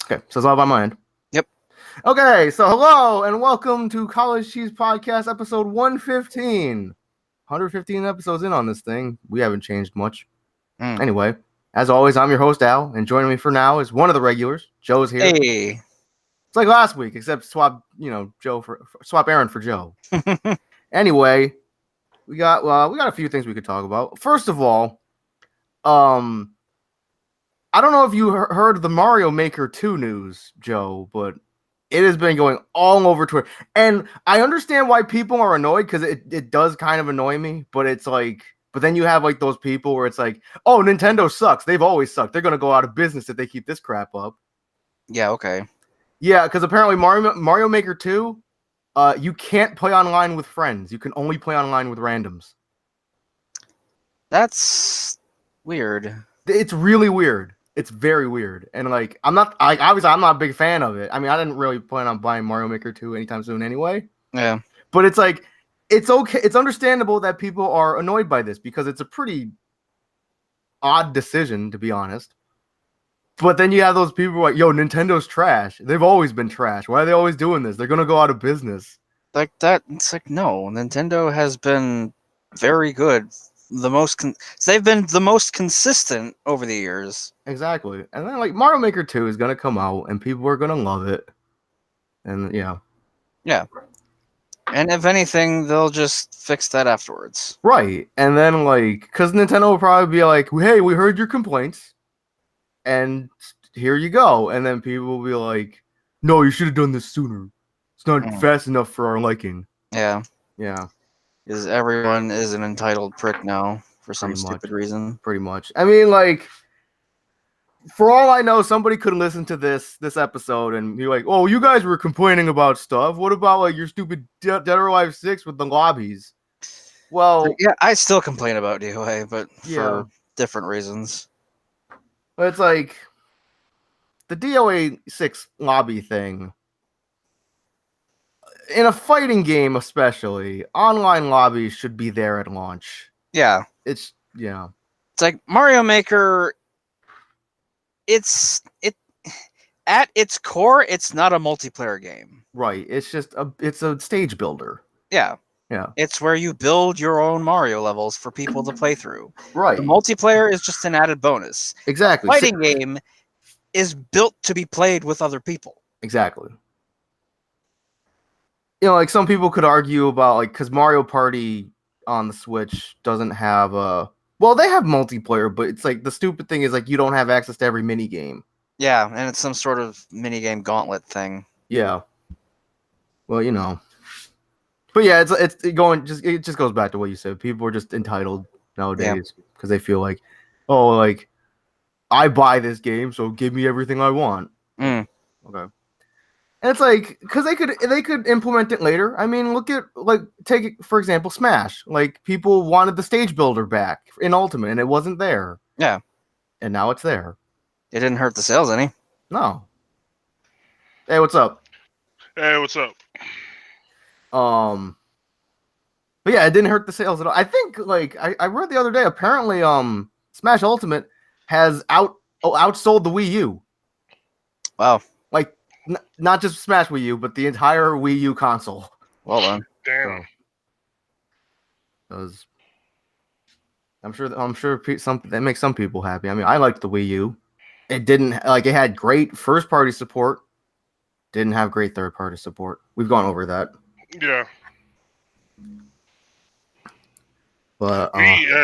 Okay, so it's all by my end. Yep. Okay, so hello and welcome to College Cheese Podcast, episode 115. 115 episodes in on this thing. We haven't changed much. Anyway, as always, I'm your host, Al, and joining me for now is one of the regulars. Joe's here. Hey. It's like last week, except swap Aaron for Joe. Anyway, we got a few things we could talk about. First of all, I don't know if you heard the Mario Maker 2 news, Joe, but it has been going all over Twitter. And I understand why people are annoyed because it does kind of annoy me, but it's like, but then you have like those people where it's like, oh, Nintendo sucks. They've always sucked. They're going to go out of business if they keep this crap up. Yeah, okay. Yeah, because apparently Mario Maker 2, you can't play online with friends. You can only play online with randoms. That's weird. It's really weird. It's very weird. And like, obviously I'm not a big fan of it. I mean, I didn't really plan on buying Mario Maker 2 anytime soon anyway. Yeah. But it's like, it's okay. It's understandable that people are annoyed by this because it's a pretty odd decision, to be honest. But then you have those people like, yo, Nintendo's trash. They've always been trash. Why are they always doing this? They're going to go out of business. Like that, it's like, no, Nintendo has been very good. They've been the most consistent over the years. Exactly. And then like Mario Maker 2 is going to come out and people are going to love it. And yeah. Yeah. And if anything, they'll just fix that afterwards. Right. And then like, because Nintendo will probably be like, hey, we heard your complaints. And here you go. And then people will be like, no, you should have done this sooner. It's not fast enough for our liking. Yeah. Yeah. Because everyone is an entitled prick now for some stupid reason. Pretty much. I mean, like, for all I know, somebody could listen to this episode and be like, oh, you guys were complaining about stuff. What about like your stupid Dead or Alive 6 with the lobbies? Well, yeah, I still complain about DOA, but for different reasons. But it's like the DOA 6 lobby thing. In a fighting game, especially, online lobbies should be there at launch. Yeah. It's like Mario Maker. At its core, it's not a multiplayer game. Right. It's just it's a stage builder. Yeah. Yeah. It's where you build your own Mario levels for people to play through. Right. The multiplayer is just an added bonus. Exactly. The fighting game is built to be played with other people. Exactly. You know, like some people could argue about like because Mario Party on the Switch doesn't have well, they have multiplayer, but it's like the stupid thing is like you don't have access to every mini game. Yeah, and it's some sort of minigame gauntlet thing. Yeah. Well, you know. But yeah, it just goes back to what you said. People are just entitled nowadays because they feel like, oh, like I buy this game, so give me everything I want. Okay. And it's like because they could implement it later. I mean, look at take it for example, Smash. Like people wanted the stage builder back in Ultimate, and it wasn't there. Yeah. And now it's there. It didn't hurt the sales any. No. Hey, what's up? Hey, what's up? But yeah, it didn't hurt the sales at all. I think like I read the other day, apparently Smash Ultimate has outsold the Wii U. Wow. Like not just Smash Wii U, but the entire Wii U console. Well done. Damn. Because I'm sure that makes some people happy. I mean, I liked the Wii U. It didn't it had great first party support. Didn't have great third party support. We've gone over that. Yeah. But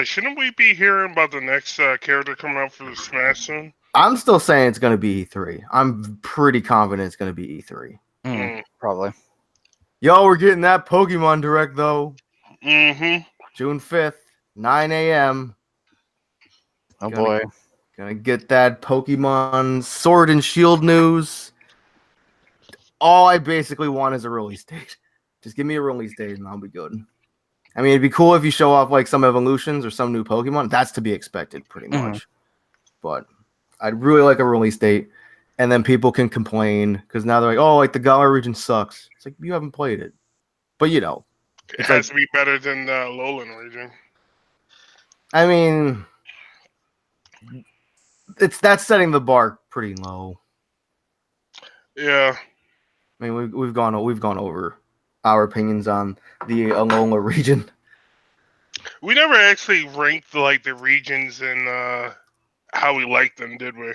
shouldn't we be hearing about the next character coming out for the Smash soon? I'm still saying it's going to be E3. I'm pretty confident it's going to be E3. Probably. Yo, we're getting that Pokemon Direct, though. Mm-hmm. June 5th, 9 a.m. Oh, boy. Gonna get that Pokemon Sword and Shield news. All I basically want is a release date. Just give me a release date and I'll be good. I mean, it'd be cool if you show off like some evolutions or some new Pokemon. That's to be expected, pretty much. But I'd really like a release date, and then people can complain because now they're like, "Oh, like the Galar region sucks." It's like you haven't played it, but you know, it has to be better than the Lowland region. I mean, that's setting the bar pretty low. Yeah. I mean, we've gone over our opinions on the Alola region. We never actually ranked like the regions and how we like them, did we?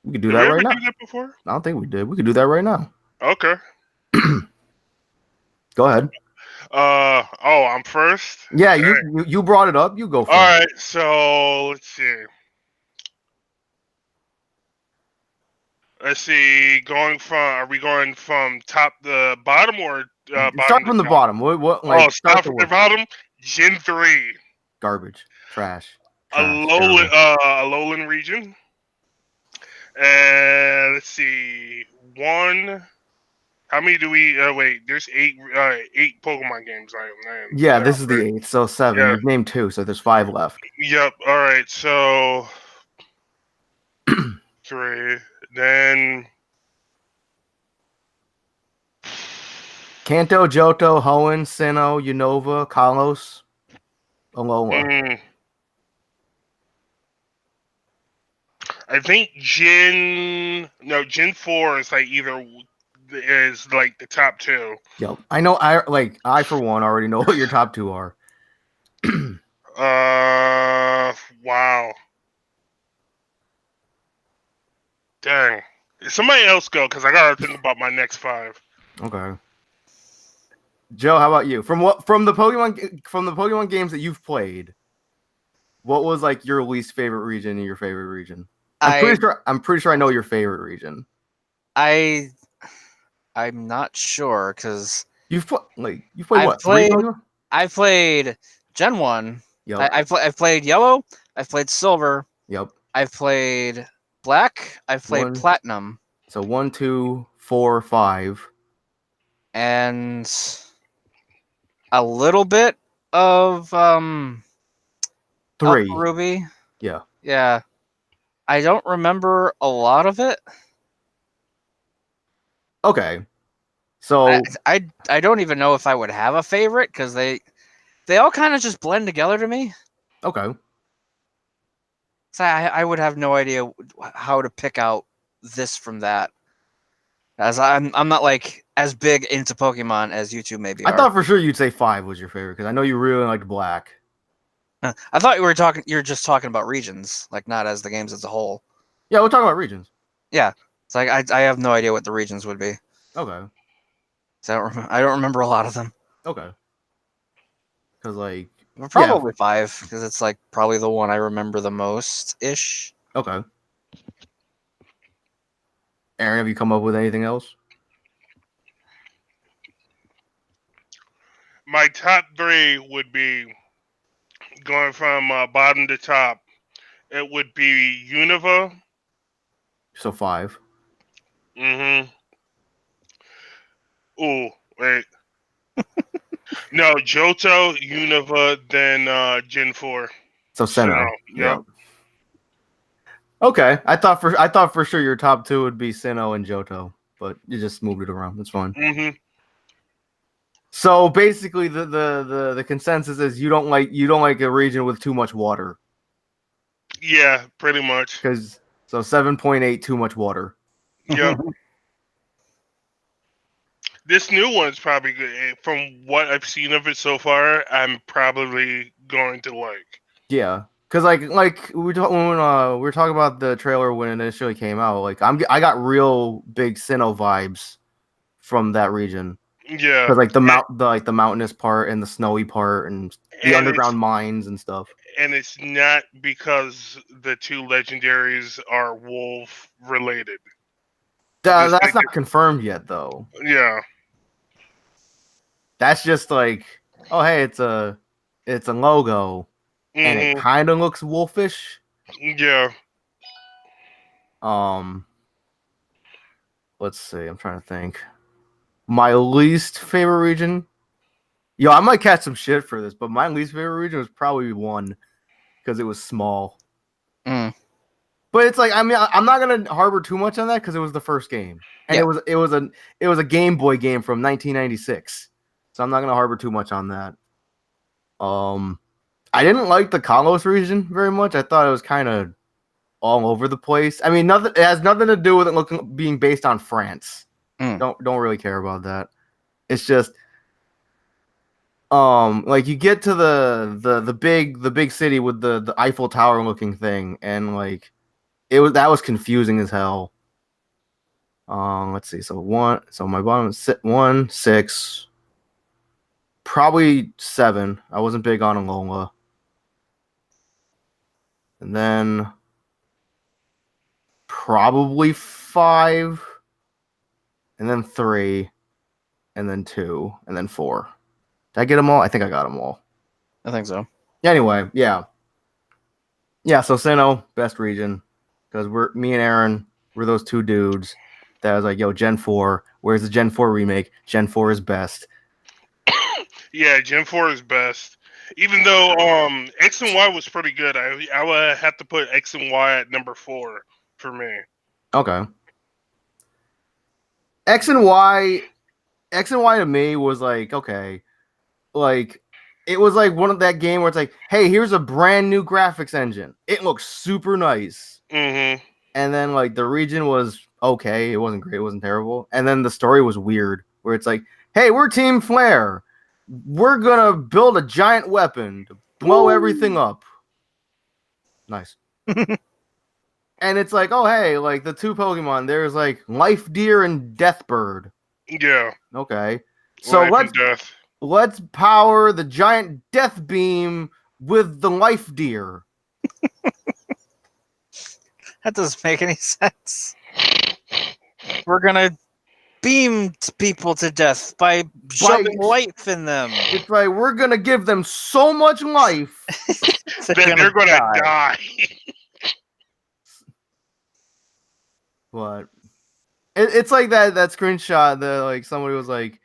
We could do Did that we ever right now. do that before? I don't think we did. We could do that right now. Okay. Go ahead. Oh, I'm first. Yeah, Dang. you brought it up. You go first. All right. So let's see. Let's see. Are we going from top to bottom or Start bottom to from the top? bottom. What like Oh, start start the from the worst. bottom. Gen 3. Garbage. Trash. Alolan, Terrible. Alolan region. And let's see. One. How many do we? Wait, there's eight Pokemon games. Yeah, this is the right? 8th, so 7. Yeah. You've named 2, so there's 5 left. Yep. All right. So 3. Then Kanto, Johto, Hoenn, Sinnoh, Unova, Kalos, Alola. I think Gen 4 is like the top 2. Yep. I know I for one already know what your top 2 are. Wow. Dang. Somebody else go because I gotta think about my next 5. Okay. Joe, how about you? From the Pokemon games that you've played, what was like your least favorite region and your favorite region? I'm pretty sure I know your favorite region. I'm not sure because you've played what? 3 Pokemon? I played Gen 1. Yep. I've played Yellow. I've played Silver. Yep. I've played Black. I've played Platinum. So 1, 2, 4, 5. And a little bit of 3. Ruby. Yeah. Yeah. I don't remember a lot of it. Okay. So I don't even know if I would have a favorite because they all kind of just blend together to me. Okay. So I would have no idea how to pick out this from that. As I'm not like as big into Pokemon as you two maybe are. I thought for sure you'd say 5 was your favorite because I know you really liked Black. I thought you're just talking about regions, like not as the games as a whole. Yeah, we're talking about regions. Yeah. It's like I have no idea what the regions would be. Okay. So I don't remember a lot of them. Okay. Because like probably 5 because it's like probably the one I remember the most ish. Okay. Aaron, have you come up with anything else? My top 3 would be going from bottom to top. It would be Unova. So 5. Mm-hmm. Oh, wait. No, Johto, Unova, then Gen 4. So Sinnoh. Yep. Okay. I thought for sure your top 2 would be Sinnoh and Johto, but you just moved it around. That's fine. Mm-hmm. So basically the consensus is you don't like a region with too much water. Yeah, pretty much. So 7.8 too much water. Yep. This new one's probably good. From what I've seen of it so far, I'm probably going to like. Yeah, because like when we were talking about the trailer when it initially came out, like I got real big Sinnoh vibes from that region. Yeah, because like the mountainous part and the snowy part and the underground mines and stuff. And it's not because the 2 legendaries are wolf related. That's not confirmed yet, though. Yeah. That's just like, oh hey, it's a logo, and it kind of looks wolfish. Yeah. Let's see. I'm trying to think. My least favorite region. Yo, I might catch some shit for this, but my least favorite region was probably 1 because it was small. But it's like, I mean, I'm not gonna harbor too much on that because it was the first game, and it was a Game Boy game from 1996. So I'm not gonna harbor too much on that. I didn't like the Kalos region very much. I thought it was kind of all over the place. I mean, it has nothing to do with it being based on France. Don't really care about that. It's just like you get to the big city with the Eiffel Tower looking thing, and like that was confusing as hell. Let's see. So my bottom is 1, 6, probably 7. I wasn't big on Alola. And then probably 5, and then 3, and then 2, and then 4. Did I get them all? I think I got them all. I think so. Anyway, yeah. Yeah, so Sinnoh, best region. Because me and Aaron were those two dudes that was like, yo, Gen 4, where's the Gen 4 remake? Gen 4 is best. Yeah, Gen 4 is best. Even though X and Y was pretty good, I would have to put X and Y at number 4 for me. Okay. X and Y to me was like, okay, like it was like one of that game where it's like, hey, here's a brand new graphics engine. It looks super nice. Mm-hmm. And then like the region was okay. It wasn't great. It wasn't terrible. And then the story was weird, where it's like, hey, we're Team Flare. We're gonna build a giant weapon to blow everything up. Nice. And it's like, oh hey, like the two Pokemon, there's like Life Deer and Deathbird. Yeah. Okay. So let's power the giant Death Beam with the Life Deer. That doesn't make any sense. We're gonna beam people to death by shoving life in them. It's like we're gonna give them so much life that they're gonna die. But it's like that screenshot that like somebody was like,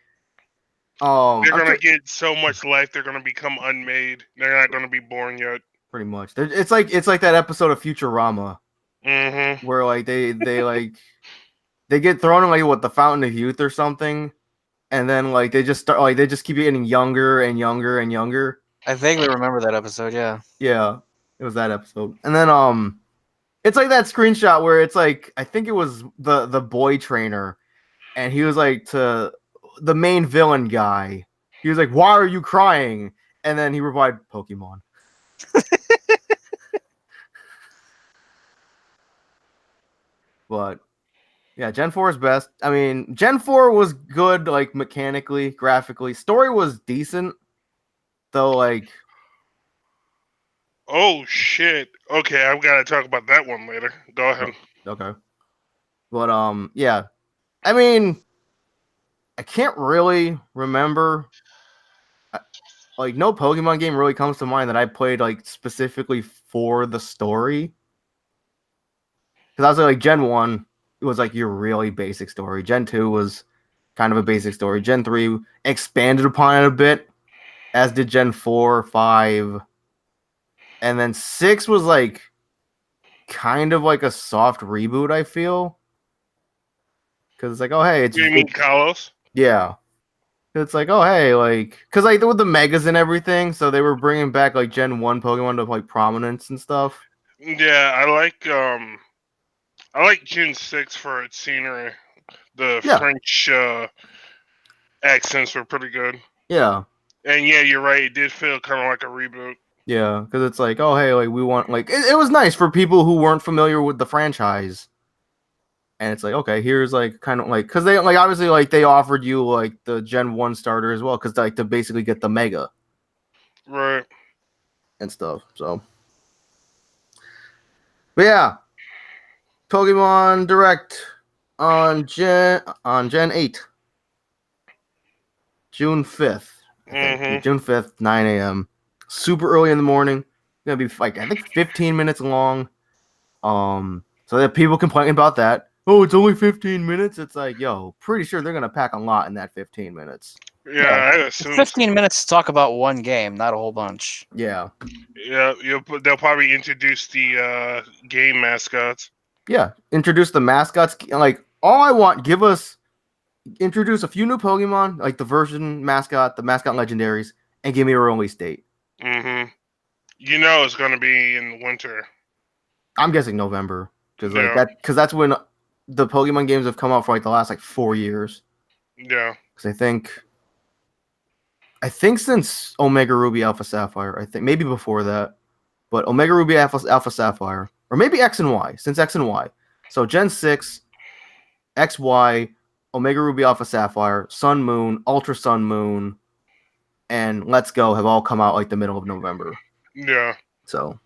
they're gonna get so much life they're gonna become unmade. They're not gonna be born yet. Pretty much. It's like that episode of Futurama. Mm-hmm. Where like they get thrown in like the Fountain of Youth or something, and then like they just keep getting younger and younger and younger. I vaguely remember that episode. Yeah. Yeah, it was that episode. And then it's like that screenshot where it's like I think it was the boy trainer, and he was like to the main villain guy. He was like, "Why are you crying?" And then he replied, "Pokemon." But yeah, Gen 4 is best. I mean, Gen 4 was good, like mechanically, graphically. Story was decent, though. Like, oh shit. Okay, I've got to talk about that one later. Go ahead. Okay. But yeah. I mean, I can't really remember. Like, no Pokemon game really comes to mind that I played like specifically for the story. Because I was like Gen 1. It was like your really basic story. Gen 2 was kind of a basic story. Gen 3 expanded upon it a bit, as did Gen 4, 5. And then 6 was like kind of like a soft reboot, I feel. Because it's like, oh, hey. You mean Kalos? Yeah. It's like, oh, hey, like, because like with the Megas and everything, so they were bringing back like Gen 1 Pokemon to like prominence and stuff. Yeah, I like Gen 6 for its scenery. The French accents were pretty good. Yeah. And yeah, you're right. It did feel kind of like a reboot. Yeah, because it's like, oh, hey, like we want like it was nice for people who weren't familiar with the franchise. And it's like, okay, here's like kind of like because they like obviously like they offered you like the Gen 1 starter as well, because like to basically get the Mega. Right. And stuff. So. But yeah. Pokemon Direct on Gen 8. June 5th. Mm-hmm. June 5th, 9 a.m. Super early in the morning. Gonna be like I think 15 minutes long. So that people complain about that. Oh, it's only 15 minutes. It's like, yo, pretty sure they're gonna pack a lot in that 15 minutes. Yeah, I assume 15 minutes to talk about one game, not a whole bunch. Yeah. Yeah, they'll probably introduce the game mascots. Yeah, introduce the mascots. Like all I want, introduce a few new Pokemon, like the version mascot, the mascot legendaries, and give me a release date. Mm-hmm. You know it's gonna be in winter. I'm guessing November, because that's when the Pokemon games have come out for like the last like 4 years. Yeah. Because I think since Omega Ruby Alpha Sapphire, I think maybe before that, but Omega Ruby Alpha Sapphire, or maybe X and Y, since X and Y. So Gen 6, XY, Omega Ruby Alpha Sapphire, Sun Moon, Ultra Sun Moon, and Let's Go have all come out like the middle of November. Yeah. So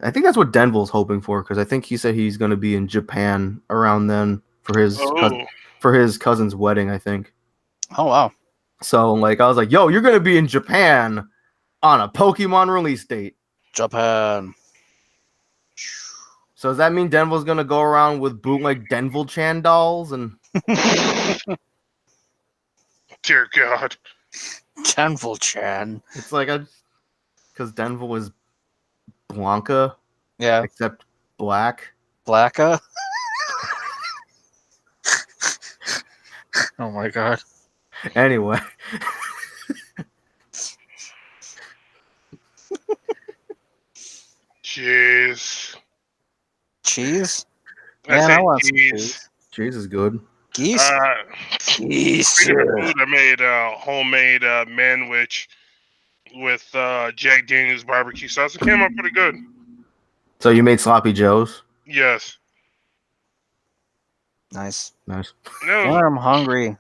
I think that's what Denville's hoping for, because I think he said he's going to be in Japan around then for his cousin's wedding, I think. Oh, wow. So like I was like, yo, you're going to be in Japan on a Pokemon release date. Japan. So does that mean Denville's going to go around with bootleg Denville-chan dolls? And Dear God. Denville-chan. it's like, because Denville is Blanca. Yeah. Except black. Blacka? Oh my god. Anyway. Jeez. Cheese? I Man, said I want some cheese. cheese. Cheese is good. Geese? Geese. Speaking of food, I made a homemade manwich with Jack Daniels barbecue sauce. It came out pretty good. So you made sloppy joes? Yes. Nice. Nice. No. I'm hungry.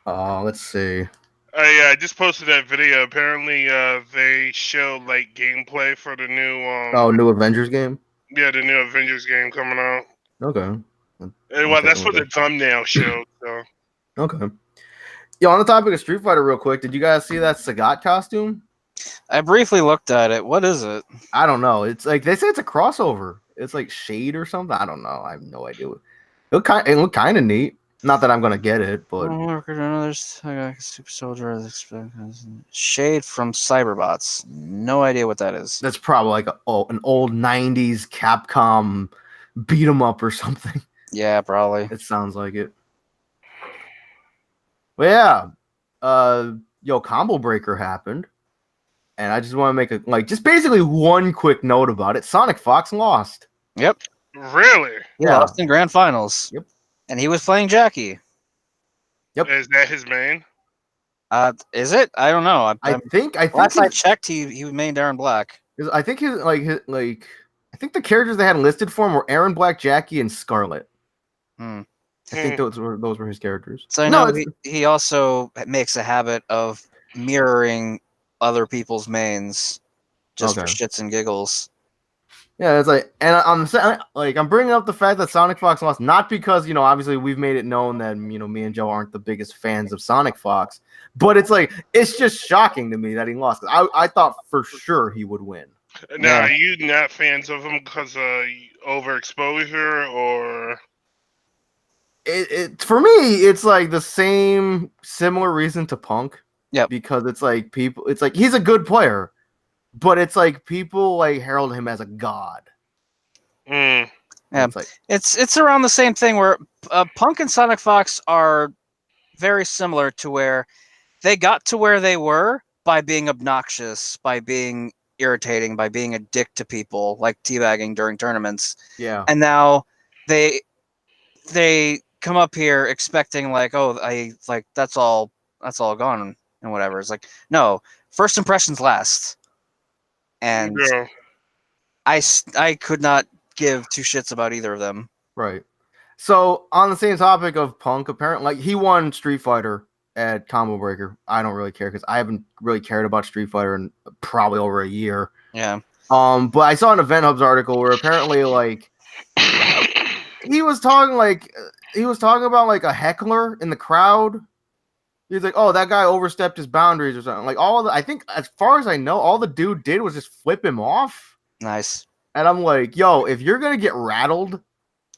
Let's see. I just posted that video. Apparently, they showed like gameplay for the new new Avengers game? Yeah, the new Avengers game coming out. Okay. Well, that's what the thumbnail showed. So. Okay. Yo, on the topic of Street Fighter, real quick, did you guys see that Sagat costume? I briefly looked at it. What is it? I don't know. It's like they say it's a crossover. It's like Shade or something. I don't know. I have no idea. It looked kind of neat. Not that I'm gonna get it, but Another super soldier. Shade from Cyberbots. No idea what that is. that's probably like an old '90s Capcom beat 'em up or something. Yeah, probably. It sounds like it. But yeah, yo, Combo Breaker happened, and I just want to make just basically one quick note about it. Sonic Fox lost. Yep. Really? He lost in grand finals. Yep. And he was playing Jackie. Yep. Is that his main? Is it? I don't know. I think last I checked, he main Aaron Black. I think I think the characters they had listed for him were Aaron Black, Jackie, and Scarlet. I think those were his characters. So I know he also makes a habit of mirroring other people's mains just for shits and giggles. Yeah, it's like, and I'm bringing up the fact that Sonic Fox lost, not because, obviously we've made it known that, me and Joe aren't the biggest fans of Sonic Fox, but it's just shocking to me that he lost. I thought for sure he would win. Now, are you not fans of him because of overexposure, or? For me, it's like the similar reason to Punk. Yeah. Because it's like he's a good player. But it's like people herald him as a god. Yeah, it's around the same thing where Punk and Sonic Fox are very similar to where they got to where they were by being obnoxious, by being irritating, by being a dick to people, like teabagging during tournaments. Yeah. And now they come up here expecting that's all gone and whatever. It's like, no, first impressions last. And I could not give two shits about either of them. Right. So on the same topic of Punk, apparently he won Street Fighter at Combo Breaker. I don't really care because I haven't really cared about Street Fighter in probably over a year. Yeah. But I saw an Event Hubs article where apparently he was talking about a heckler in the crowd. He's like, oh, that guy overstepped his boundaries or something. I think, as far as I know, all the dude did was just flip him off. Nice. And I'm like, yo, if you're going to get rattled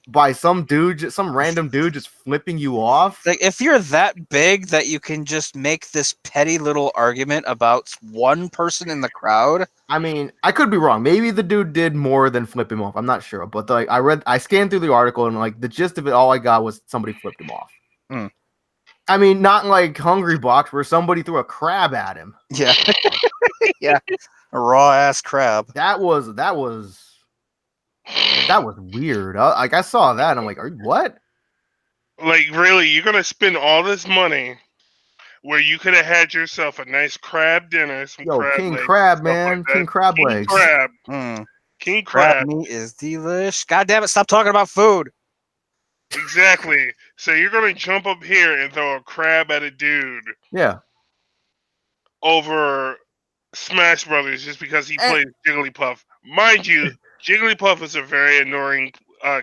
by some random dude just flipping you off. Like, if you're that big that you can just make this petty little argument about one person in the crowd. I mean, I could be wrong. Maybe the dude did more than flip him off. I'm not sure. But I scanned through the article and the gist of it, all I got was somebody flipped him off. I mean, not like Hungry Box where somebody threw a crab at him. Yeah. Yeah. A raw ass crab. That was that was weird. I saw that and I'm like, what? Like, really, you're gonna spend all this money where you could have had yourself a nice crab dinner, some crab King legs, crab, stuff man, like that. king crab King legs. crab. King crab. Crab meat is delish. God damn it! Stop talking about food. Exactly. So you're gonna jump up here and throw a crab at a dude. Yeah. Over Smash Brothers just because he plays Jigglypuff. Mind you, Jigglypuff is a very annoying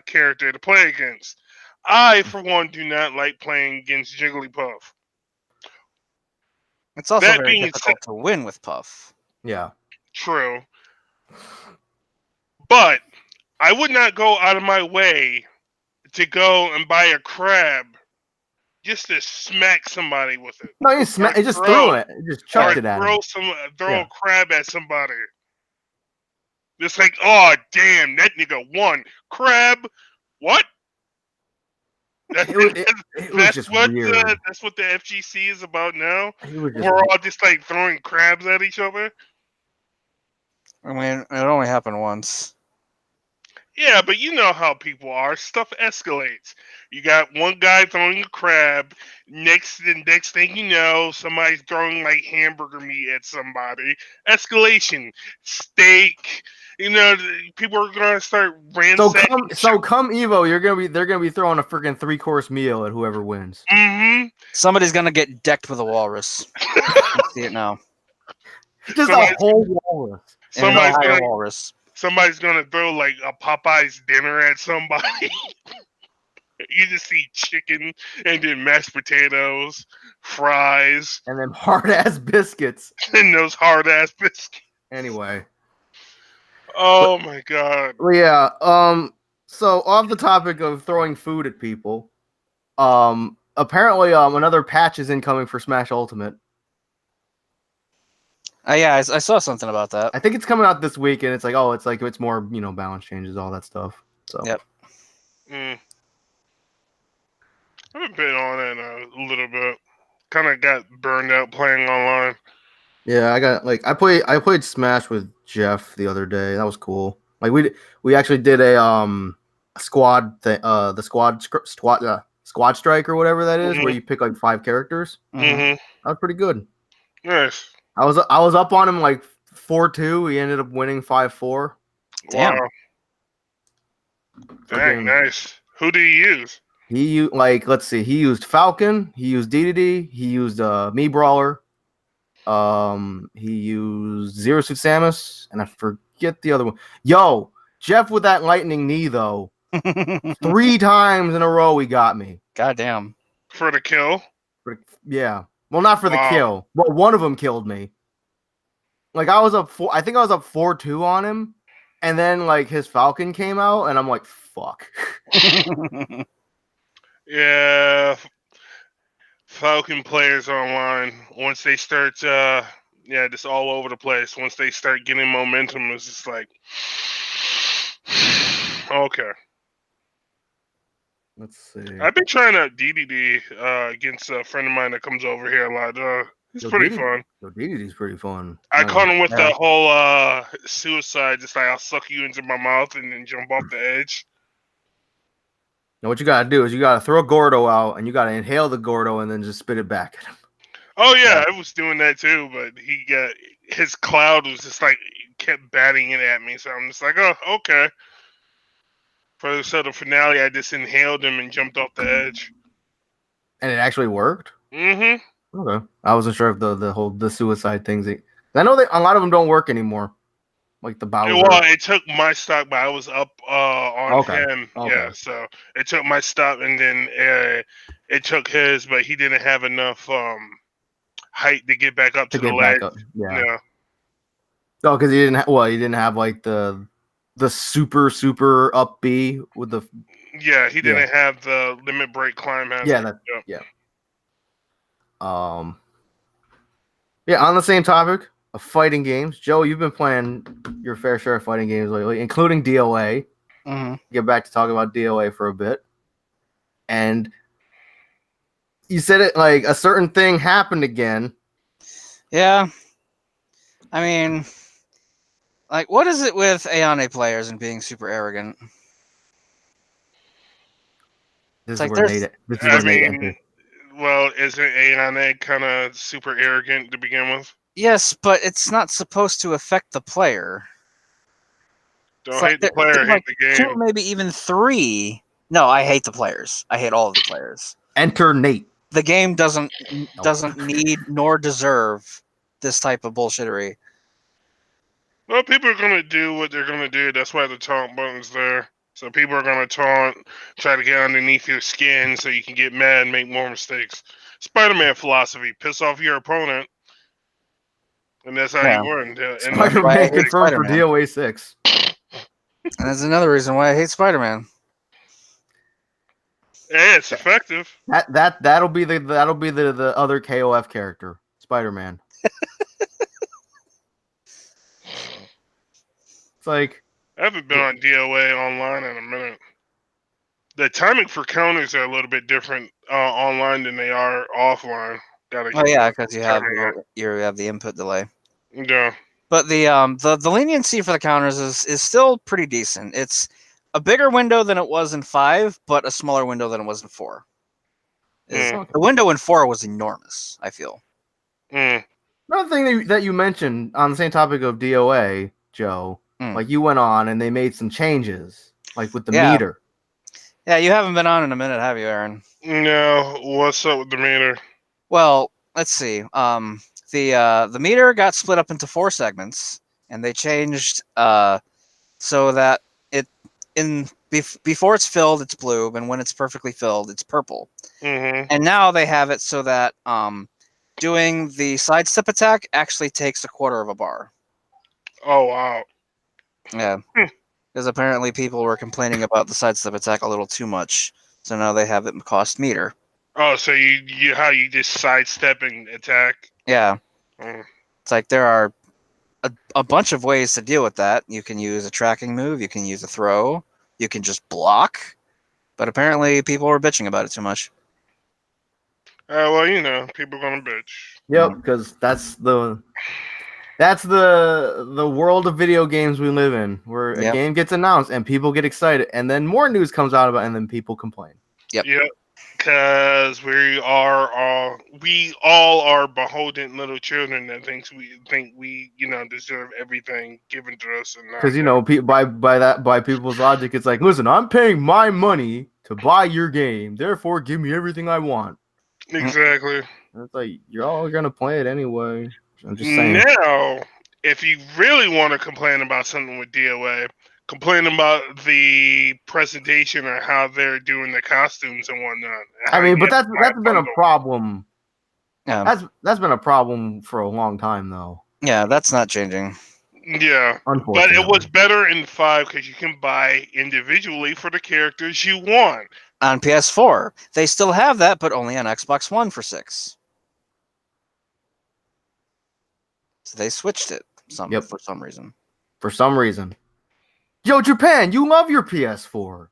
character to play against. I, for one, do not like playing against Jigglypuff. It's also very difficult to win with Puff. Yeah. True. But I would not go out of my way to go and buy a crab just to smack somebody with it. No, he just threw it. He just chucked it at him. Throw a crab at somebody. It's like, oh, damn, that nigga won. Crab? What? It was just weird. That's what the FGC is about now? We're all just like throwing crabs at each other? I mean, it only happened once. Yeah, but you know how people are. Stuff escalates. You got one guy throwing a crab. Next thing you know, somebody's throwing like hamburger meat at somebody. Escalation. Steak. You know, people are gonna start ransacking. So come Evo, they're gonna be throwing a freaking 3-course meal at whoever wins. Mm-hmm. Somebody's gonna get decked with a walrus. See it now. Just a whole walrus. Somebody's gonna throw like a Popeye's dinner at somebody. You just see chicken and then mashed potatoes, fries, and then hard ass biscuits. And those hard ass biscuits. Anyway. Oh my god. Well, yeah. So off the topic of throwing food at people, apparently another patch is incoming for Smash Ultimate. Yeah, I saw something about that. I think it's coming out this week, and it's more balance changes, all that stuff. So yep. I haven't been on it a little bit. Kind of got burned out playing online. Yeah, I played Smash with Jeff the other day. That was cool. Like we actually did a squad thing, the squad strike or whatever that is, where you pick like 5 characters. Mm-hmm. That was pretty good. Nice. I was up on him like 4-2. He ended up winning 5-4. Damn. Wow. Dang, nice. Who do you use? Let's see. He used Falcon. He used DDD. He used Me Brawler. He used Zero Suit Samus, and I forget the other one. Yo, Jeff with that lightning knee though. 3 times in a row he got me. Goddamn. For the kill? Yeah. Well, not for the kill. Well, one of them killed me. Like I think I was up 4-2 on him, and then like his Falcon came out, and I'm like, fuck. Yeah. Falcon players online, once they start just all over the place. Once they start getting momentum, it's just like okay. Let's see. I've been trying out DDD against a friend of mine that comes over here a lot. It's pretty fun. DDD's pretty fun. I caught him with the whole suicide, just like I'll suck you into my mouth and then jump off the edge. Now what you gotta do is you gotta throw Gordo out, and you gotta inhale the Gordo and then just spit it back at him. Oh yeah, I was doing that too, but his cloud was just like kept batting it at me, so I'm just like, oh, okay. For the finale, I just inhaled him and jumped off the edge. And it actually worked? Mm-hmm. Okay. I wasn't sure if the suicide things. I know that a lot of them don't work anymore. Like the Bowser. Well, it took my stock, but I was up on him. Okay. Yeah, so it took my stock, and then it took his, but he didn't have enough height to get back up to the ledge. Yeah. Oh, because he didn't have like the super up B with the. Yeah, he didn't have the limit break climb. Yeah. Yeah. On the same topic of fighting games, Joe, you've been playing your fair share of fighting games lately, including DOA. Mm-hmm. Get back to talking about DOA for a bit, and you said it like a certain thing happened again. Yeah, I mean, like, what is it with Ayane players and being super arrogant? This It's is like where Nate. This is where Nate enters. Well, isn't Aeon kind of super arrogant to begin with? Yes, but it's not supposed to affect the player. Don't hate the player, hate the game. 2, maybe even 3. No, I hate the players. I hate all of the players. Enter Nate. The game doesn't need nor deserve this type of bullshittery. Well, people are gonna do what they're gonna do. That's why the taunt button's there. So people are gonna taunt, try to get underneath your skin, so you can get mad and make more mistakes. Spider-Man philosophy: piss off your opponent, and that's how you win. Spider-Man confirmed for DOA 6. And that's another reason why I hate Spider-Man. Hey, it's effective. That'll be the other KOF character, Spider-Man. It's like I haven't been on DOA online in a minute. The timing for counters are a little bit different online than they are offline. Because you have the input delay. Yeah. But the leniency for the counters is still pretty decent. It's a bigger window than it was in 5, but a smaller window than it was in 4. The window in 4 was enormous, I feel. Another thing that you mentioned on the same topic of DOA, Joe, like you went on and they made some changes, like with the meter. Yeah, you haven't been on in a minute, have you, Aaron? No. What's up with the meter? Well, let's see. The meter got split up into 4 segments, and they changed so that before it's filled, it's blue, and when it's perfectly filled, it's purple. And now they have it so that doing the sidestep attack actually takes 1/4 of a bar. Oh wow! Yeah, because apparently people were complaining about the sidestep attack a little too much, so now they have it cost meter. Oh, so you how you just sidestep and attack? Yeah, it's like there are a bunch of ways to deal with that. You can use a tracking move, you can use a throw, you can just block, but apparently people were bitching about it too much. Well, people are gonna bitch. Yep, because that's the world of video games we live in, where a game gets announced and people get excited, and then more news comes out about it, and then people complain. Yep. Because we all are beholden little children that think we deserve everything given to us. Because by people's logic, it's like, listen, I'm paying my money to buy your game, therefore give me everything I want. Exactly. It's like you're all gonna play it anyway. I'm just saying. Now, if you really want to complain about something with DOA, complain about the presentation or how they're doing the costumes and whatnot. I mean, but that's been a problem. Yeah, that's been a problem for a long time, though. Yeah, that's not changing. Yeah, but it was better in 5 because you can buy individually for the characters you want. On PS4, they still have that, but only on Xbox One for 6. So they switched it for some reason. For some reason. Yo, Japan, you love your PS4.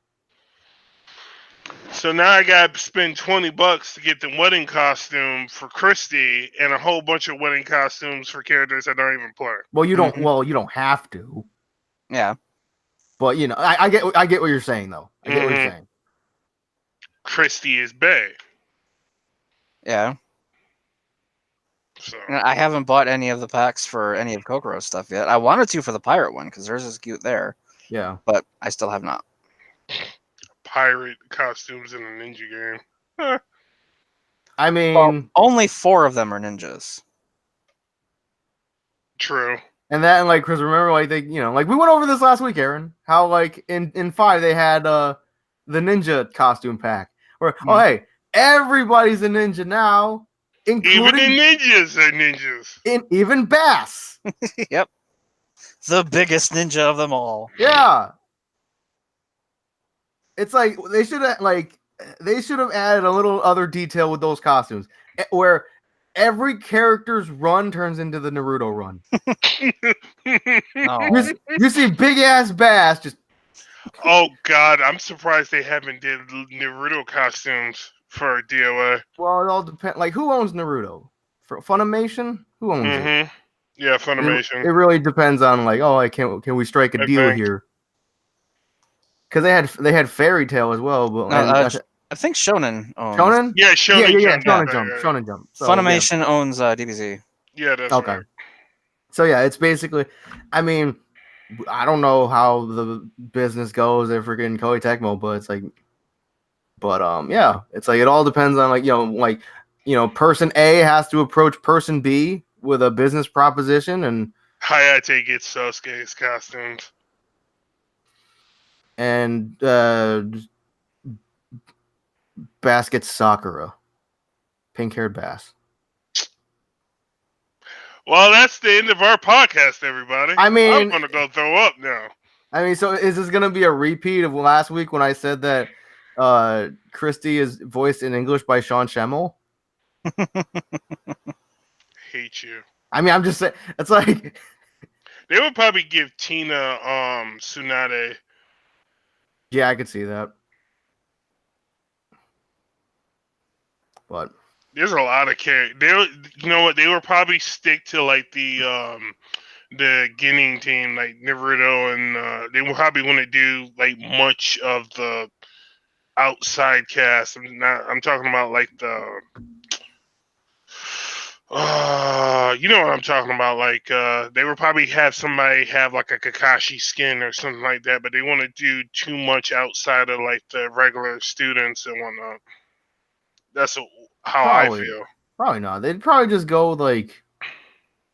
So now I got to spend $20 to get the wedding costume for Christy and a whole bunch of wedding costumes for characters I don't even play. Well, you don't. Well, you don't have to. Yeah. But I get what you're saying, though. I get what you're saying. Christy is bae. Yeah. So I haven't bought any of the packs for any of Kokoro's stuff yet. I wanted to for the pirate one because hers is cute there. Yeah. But I still have not. Pirate costumes in a ninja game. Huh. I mean, only 4 of them are ninjas. True. And that, like, Chris, remember, like, they, like, we went over this last week, Aaron. How, like, in 5 they had the ninja costume pack. Where, oh hey, everybody's a ninja now, including even the ninjas are ninjas. Even Bass. Yep. The biggest ninja of them all. Yeah. It's like they should have added a little other detail with those costumes where every character's run turns into the Naruto run. You see big ass Bass just. Oh God, I'm surprised they haven't did Naruto costumes for DOA. Well, it all depends. Like, who owns Naruto? For Funimation? Who owns it? Yeah, Funimation. It really depends on, like, can we strike a deal here? Because they had Fairy Tail as well, but I think Shonen owns. Shonen? Yeah, Shonen Jump. Shonen Jump. So, Funimation owns DBZ. Yeah, that's okay. right. So yeah, it's basically. I mean, I don't know how the business goes if we're getting Koei Tecmo, but it's like, yeah, it's like it all depends on person A has to approach person B with a business proposition, and Hayate gets Sosuke's costumes. And Bass gets Sakura. Pink-haired Bass. Well, that's the end of our podcast, everybody. I mean, I'm going to go throw up now. I mean, so is this going to be a repeat of last week when I said that Christy is voiced in English by Sean Schemmel? Hate you. I mean, I'm just saying, it's like... They would probably give Tina Tsunade. Yeah, I could see that. But there's a lot of characters. You know what? They would probably stick to like the Ginning team, like Naruto, and they will probably want to do like much of the outside cast. I'm talking about like the. You know what I'm talking about? Like, they would probably have somebody have like a Kakashi skin or something like that, but they want to do too much outside of like the regular students and whatnot. That's how I feel. Probably not. They'd probably just go like,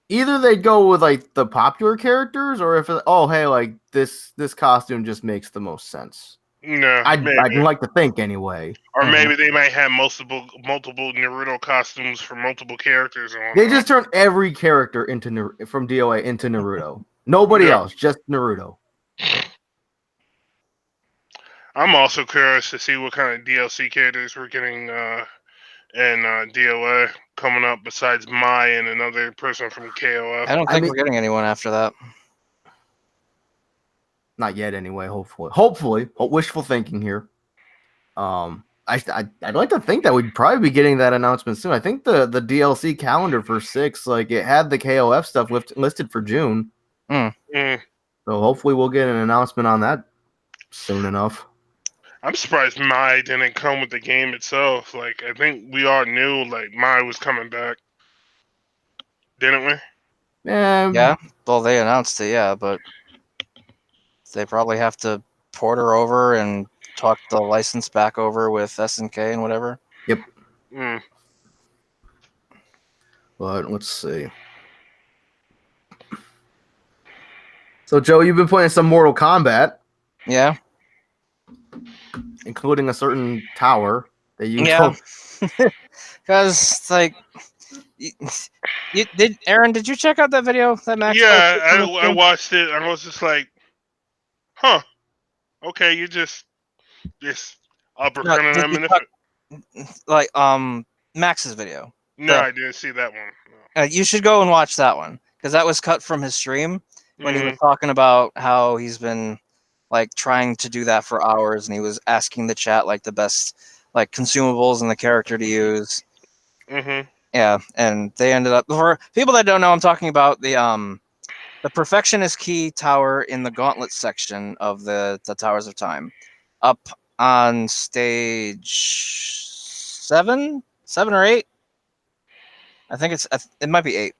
either they'd go with like the popular characters, or if like this costume just makes the most sense. No, I'd like to think anyway. Or maybe they might have multiple Naruto costumes for multiple characters. They just turn every character from DOA into Naruto. Nobody else, just Naruto. I'm also curious to see what kind of DLC characters we're getting in DOA coming up besides Mai and another person from KOF. I don't think we're getting anyone after that. Not yet, anyway. Hopefully, wishful thinking here. I'd like to think that we'd probably be getting that announcement soon. I think the DLC calendar for 6, like it had the KOF stuff listed for June. So hopefully we'll get an announcement on that soon enough. I'm surprised Mai didn't come with the game itself. Like, I think we all knew like Mai was coming back, didn't we? Yeah. Well, they announced it, yeah, but they probably have to port her over and talk the license back over with SNK and whatever. Yep. But let's see. So, Joe, you've been playing some Mortal Kombat. Yeah. Including a certain tower that you because like you did. Aaron, did you check out that video that Max? Yeah, I watched it. I was just like, huh. Okay, you just uppercutting them in the like Max's video. No, I didn't see that one. No. You should go and watch that one because that was cut from his stream when he was talking about how he's been like trying to do that for hours, and he was asking the chat like the best like consumables and the character to use. Yeah, and they ended up, for people that don't know, I'm talking about the Perfection is Key tower in the Gauntlet section of the Towers of Time, up on stage 7 or 8. I think it might be 8,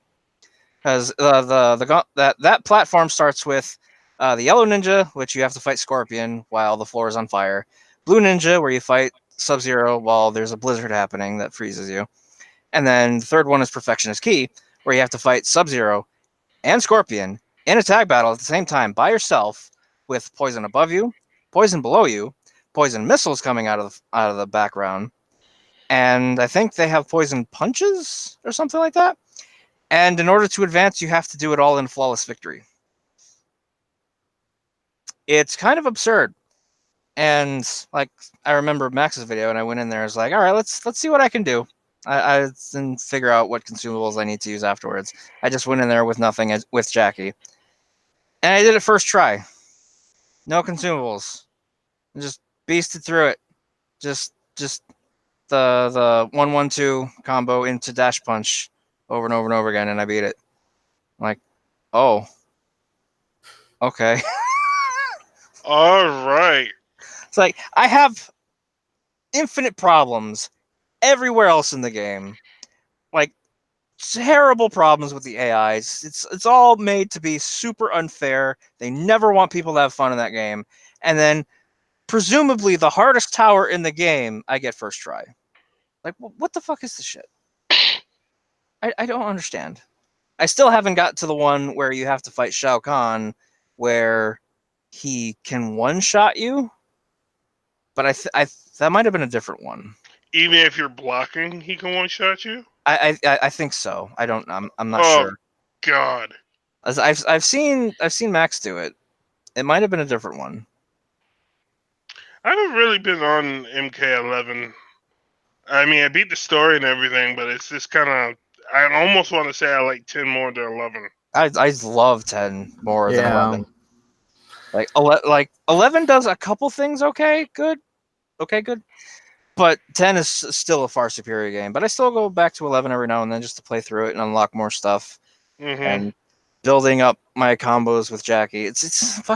because that platform starts with the Yellow Ninja, which you have to fight Scorpion while the floor is on fire. Blue Ninja, where you fight Sub-Zero while there's a blizzard happening that freezes you. And then the third one is Perfection is Key, where you have to fight Sub-Zero and Scorpion in a tag battle at the same time by yourself, with poison above you, poison below you, poison missiles coming out of the background, and I think they have poison punches or something like that. And in order to advance, you have to do it all in flawless victory. It's kind of absurd. And like, I remember Max's video, and I went in there. I was like, all right, let's see what I can do. I didn't figure out what consumables I need to use afterwards. I just went in there with nothing, with Jackie, and I did it first try. No consumables. I just beasted through it. Just the 1-1-2 combo into dash punch over and over and over again, and I beat it. I'm like, oh, okay. All right. It's like, I have infinite problems everywhere else in the game. Like, terrible problems with the AIs. It's all made to be super unfair. They never want people to have fun in that game. And then, presumably, the hardest tower in the game, I get first try. Like, what the fuck is this shit? I don't understand. I still haven't got to the one where you have to fight Shao Kahn, where he can one-shot you. But that might have been a different one. Even if you're blocking, he can one-shot you? I think so. I'm not sure. God. As I've seen Max do it. It might have been a different one. I haven't really been on MK11. I mean, I beat the story and everything, but it's just kind of. I almost want to say I like 10 more than 11. I love 10 more than 11. Like 11 does a couple things okay, good. But 10 is still a far superior game. But I still go back to 11 every now and then just to play through it and unlock more stuff. Mm-hmm. And building up my combos with Jackie. It's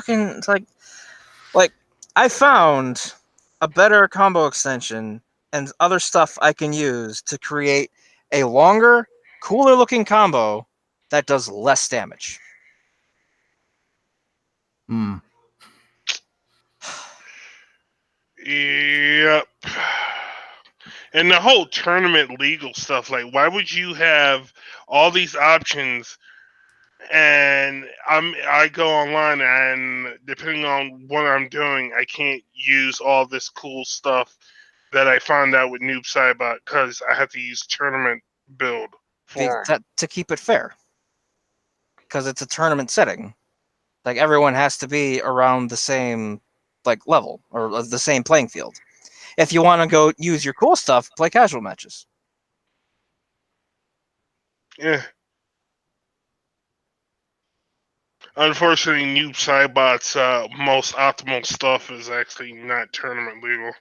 like I found a better combo extension and other stuff I can use to create a longer, cooler looking combo that does less damage. Yep. And the whole tournament legal stuff, like, why would you have all these options and I go online and depending on what I'm doing, I can't use all this cool stuff that I found out with Noob Saibot because I have to use tournament build to keep it fair. Because it's a tournament setting. Like, everyone has to be around the same level or the same playing field. If you want to go use your cool stuff, play casual matches. Yeah. Unfortunately, Noob Saibot's most optimal stuff is actually not tournament legal.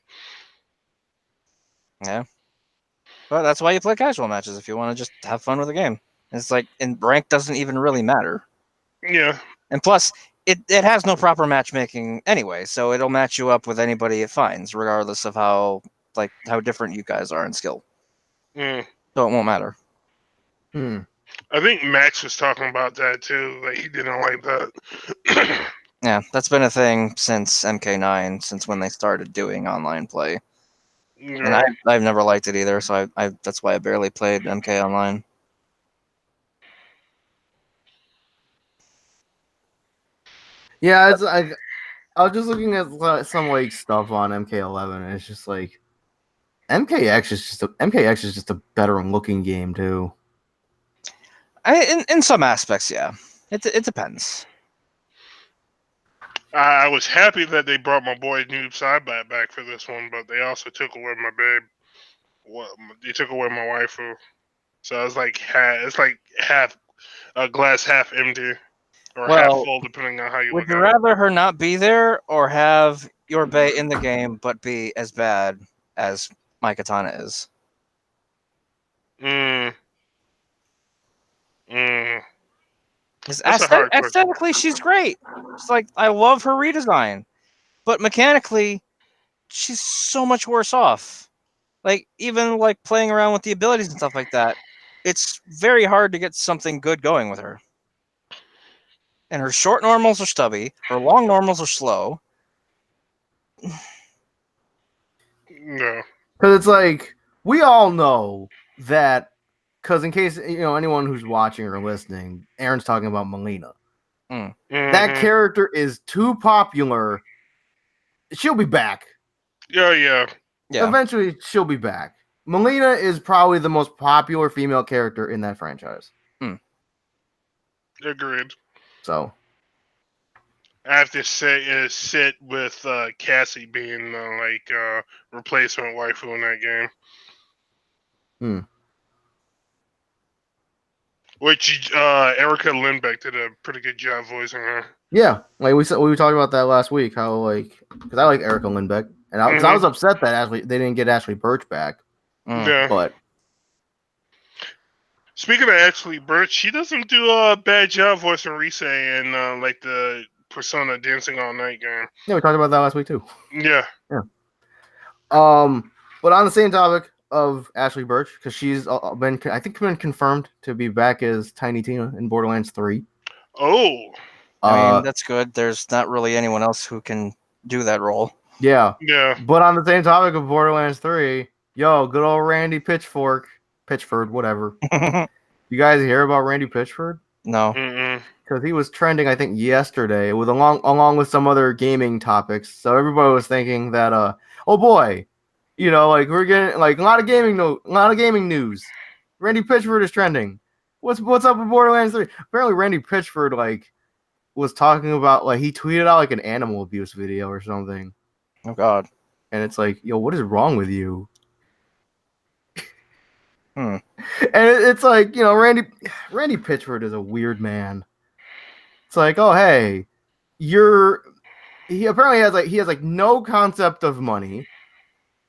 Yeah. But that's why you play casual matches, if you want to just have fun with the game. It's like, and rank doesn't even really matter. Yeah. And plus, it has no proper matchmaking anyway, so it'll match you up with anybody it finds, regardless of how different you guys are in skill. Mm. So it won't matter. I think Max was talking about that too. Like, he didn't like that. Yeah, that's been a thing since MK9, since when they started doing online play. Yeah. And I've never liked it either, so I that's why I barely played MK Online. Yeah, it's I was just looking at some stuff on MK11, and it's just like MKX is just a better looking game too. In some aspects, yeah, it depends. I was happy that they brought my boy Noob Saibot back for this one, but they also took away my babe. They took away my waifu, so I was like, it's like half a glass half empty or half full, depending on how you look at it. Would you rather her not be there or have your bae in the game but be as bad as my katana is? Because aesthetically, she's great. It's like, I love her redesign, but mechanically, she's so much worse off. Like, even like playing around with the abilities and stuff like that, it's very hard to get something good going with her. And her short normals are stubby. Her long normals are slow. No. Because it's like, we all know that, because in case, anyone who's watching or listening, Aaron's talking about Melina. That character is too popular. She'll be back. Yeah. Eventually, she'll be back. Melina is probably the most popular female character in that franchise. Agreed. So I have to sit with Cassie being replacement waifu in that game. Which Erica Lindbeck did a pretty good job voicing her. Yeah, like we talked about that last week. How because I like Erica Lindbeck, and I was upset that they didn't get Ashley Birch back. Yeah, but speaking of Ashley Birch, she doesn't do a bad job voicing Rise in the Persona Dancing All Night game. Yeah, we talked about that last week too. Yeah. But on the same topic of Ashley Birch, because she's been confirmed to be back as Tiny Tina in Borderlands 3. Oh. I mean, that's good. There's not really anyone else who can do that role. Yeah. Yeah. But on the same topic of Borderlands 3, yo, good old Randy Pitchford, whatever. You guys hear about Randy Pitchford? No. Because he was trending, I think, yesterday with along with some other gaming topics. So everybody was thinking that, oh boy, you know, like we're getting like a lot of gaming news. Randy Pitchford is trending. What's up with Borderlands 3? Apparently, Randy Pitchford like was talking about like he tweeted out like an animal abuse video or something. Oh God! And it's like, yo, what is wrong with you? And it's like, you know, Randy Pitchford is a weird man. It's like, oh hey, he apparently has no concept of money,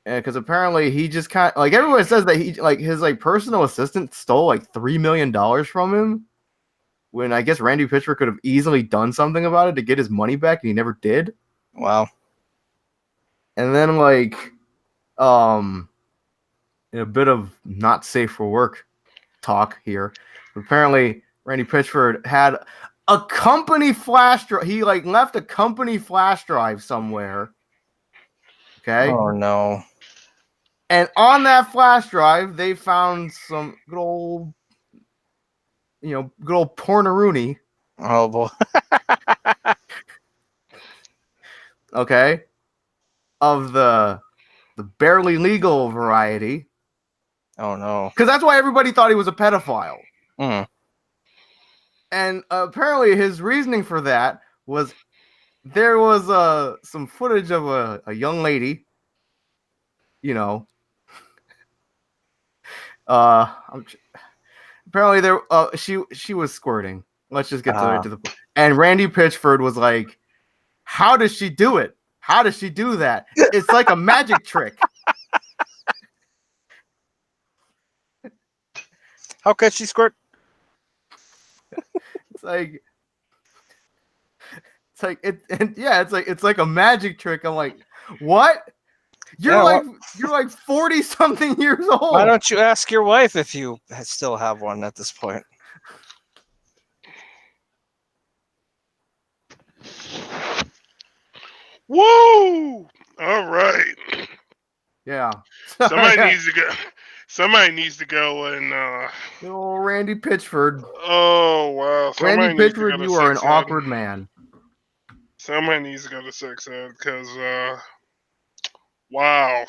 because apparently he just kind of, like everyone says that he like his like personal assistant stole like $3 million from him, when I guess Randy Pitchford could have easily done something about it to get his money back, and he never did. Wow. And then like, in a bit of not safe for work talk here, apparently Randy Pitchford had a company flash drive. He like left a company flash drive somewhere. Okay. Oh no. And on that flash drive, they found some good old pornaroony. Oh boy. Okay. Of the barely legal variety. Oh no. Because that's why everybody thought he was a pedophile. And apparently his reasoning for that was there was some footage of a young lady, you know. Apparently there she was squirting. Let's just get to the point. And Randy Pitchford was like, "How does she do it? How does she do that? It's like a magic trick." How could she squirt? It's like a magic trick. I'm like, what? You're like 40 something years old. Why don't you ask your wife if you still have one at this point? Woo! All right. Yeah. Somebody needs to go and good old Randy Pitchford. Oh wow. Randy Pitchford, you are an awkward man. Somebody needs to go to sex ed because wow.